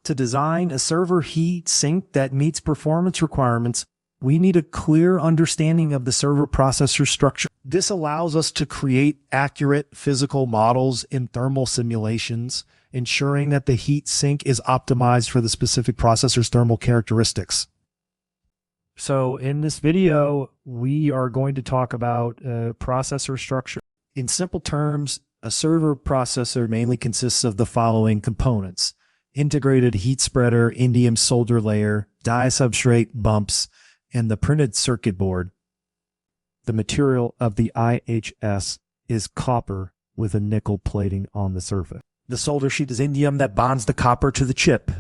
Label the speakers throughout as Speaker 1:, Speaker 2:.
Speaker 1: To design a server heat sink that meets performance requirements, we need a clear understanding of the server processor structure. This allows us to create accurate physical models in thermal simulations, ensuring that the heat sink is optimized for the specific processor's thermal characteristics. So in this video, we are going to talk about processor structure. In simple terms, a server processor mainly consists of the following components: integrated heat spreader, indium solder layer, die substrate, bumps, and the printed circuit board. The material of the IHS is copper with a nickel plating on the surface. The solder sheet is indium that bonds the copper to the chip,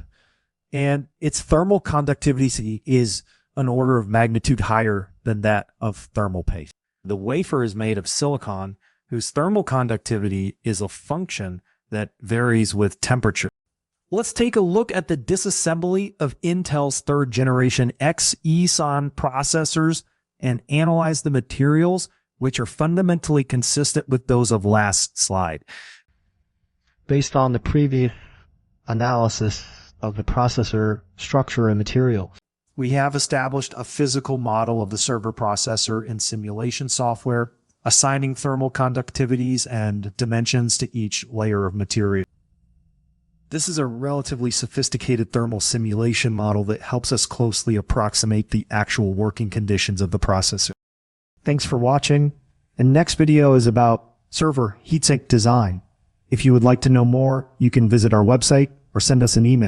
Speaker 1: and its thermal conductivity is an order of magnitude higher than that of thermal paste. The wafer is made of silicon, whose thermal conductivity is a function that varies with temperature. Let's take a look at the disassembly of Intel's third generation Xe-son processors and analyze the materials, which are fundamentally consistent with those of last slide.
Speaker 2: Based on the previous analysis of the processor structure and materials,
Speaker 1: we have established a physical model of the server processor in simulation software, assigning thermal conductivities and dimensions to each layer of material. This is a relatively sophisticated thermal simulation model that helps us closely approximate the actual working conditions of the processor. Thanks for watching, and next video is about server heatsink design. If you would like to know more, you can visit our website or send us an email.